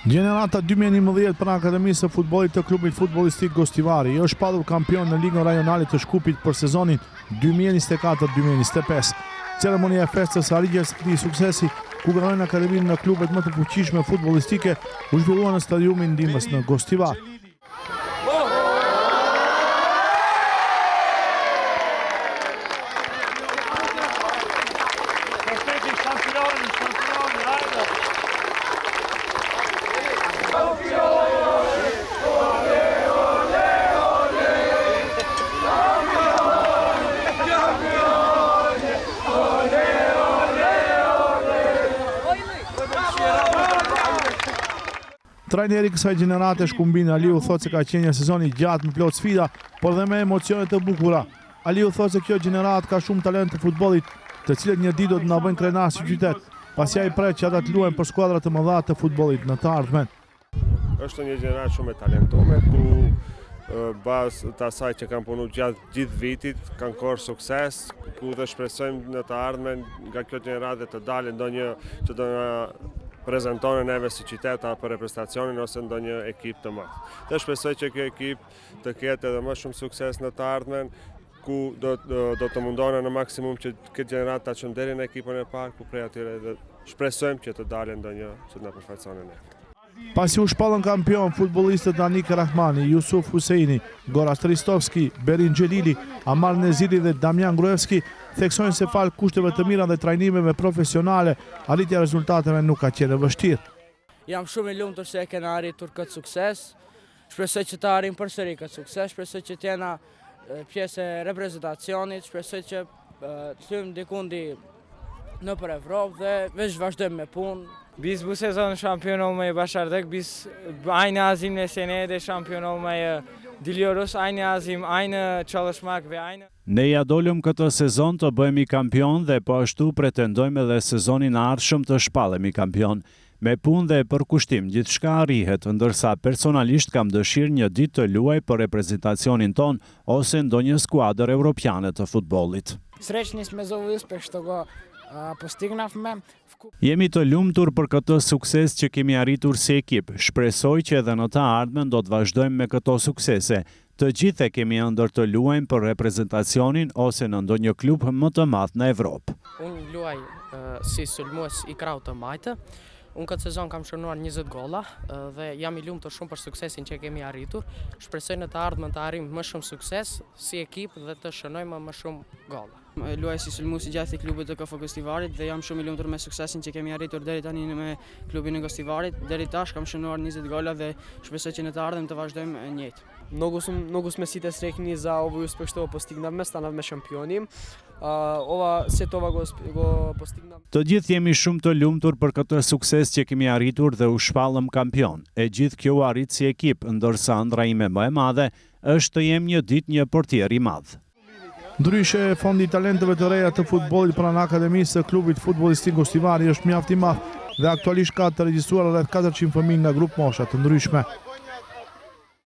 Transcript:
Gjenerata 2011 pranë Akademisë së Futbollit të Klubit Futbollistik Gostivari është shpallur kampion në Ligën Rajonale të Shkupit për sezonin 2024-2025. Ceremonia e festës së arritjes së këtij suksesi, ku gënojnë akademinë në klubet më të fuqishme futbollistike, u zhvillua në stadiumin Ndimës në Gostivar. Trajneri kësaj gjenerate Shkumbin Aliu thotë se ka qenë një sezon i gjatë me plot sfida, por dhe me emocione të bukura. Aliu thotë se kjo gjenerat ka shumë talent të futbollit, të cilët një ditë do të na bëjnë krenar si qytet, pasi ai pret që ata të luajnë për skuadra të mëdha të futbollit në të ardhmen. Është një gjenerat shumë e talentuar, ku bazë të asaj që kanë punu gjithë vitit, kanë korë sukses, ku dhe shpresojmë në të ardhmen nga kjo gjenerat dhe të dalë ndonjë që do na prezentone neve si qytet për reprezentacionin ose ndonjë ekip të madh. Dhe shpresoj që kjo ekip të ketë edhe më shumë sukses në të ardhmen, ku do të mundohen në maksimum që këtë gjenerat ta çojmë deri në ekipën e parë, ku prej atyre dhe shpresojmë që të dalë ndonjë që na përfaqësonin ne. Pasi u shpallën kampion futbollistët Anik Rahmani, Jusuf Huseini, Goras Tristovski, Berin Xhelili, Amar Nezili dhe Damian Gruevski, theksojnë se fal kushteve të mira dhe trajnimeve profesionale, arritja e rezultateve nuk ka qenë e vështirë. Jam shumë i lumtur se e kena arritur këtë sukses. Shpresoj që ta arrijmë përsëri këtë sukses, shpresoj që të jena pjesë e reprezentacionit, shpresoj që të hyjmë dikundi nëpër Evropë dhe veç vazhdojmë me punë. Biz bu sezon şampiyon olmayı başardık. Biz aynı azimle seneye de şampiyon olmayı diliyoruz. Aynı azim, aynı çalışmak ve aynı... Ne ja dolëm këtë sezon të bëhemi kampion dhe po ashtu pretendojmë edhe sezonin e ardhshëm të shpallemi kampion. Me punë dhe përkushtim gjithçka arrihet, ndërsa personalisht kam dëshirë një ditë të luaj për reprezentacionin ton ose ndonjë skuadër europiane të futbollit. Srećni smo za ovaj uspeh što ga postignavme. Jemi të lumtur për këtë sukses që kemi arritur si ekip. Shpresoj që edhe në të ardhmen do të vazhdojmë me këto suksese. Të gjithë kemi ëndër të luajmë për reprezentacionin ose në ndonjë klub më të madh në Evropë. Unë luaj si sulmues i krahut të majtë. Unë këtë sezon kam shënuar 20 golla dhe jam i lumtur shumë për suksesin që kemi arritur. Shpresoj në të ardhmen të arrijmë më shumë sukses si ekip dhe të shënojmë më shumë golla. Luaj si sulmues i gjatë i klubit të KF Gostivarit dhe jam shumë i lumtur me suksesin që kemi arritur deri tani me klubin e Gostivarit. Deri tash kam shënuar 20 gola dhe shpresoj që në të ardhmen të vazhdojmë njëjtë. Mnogo sme si te srećni za ovaj uspeh što postignavme, stanavme šampioni. Sve to go postignam. Të gjithë jemi shumë të lumtur për këtë sukses që kemi arritur dhe u shpallëm kampion. E gjithë kjo u arrit si ekip, ndërsa ëndra ime më e madhe është të jem një ditë një portier i madh. Ndryshe, fondi i talenteve të reja të futbollit pranë Akademisë së Klubit Futbollistik Gostivari është mjaft i madh dhe aktualisht ka të regjistruar rreth 400 fëmijë nga grup mosha të ndryshme.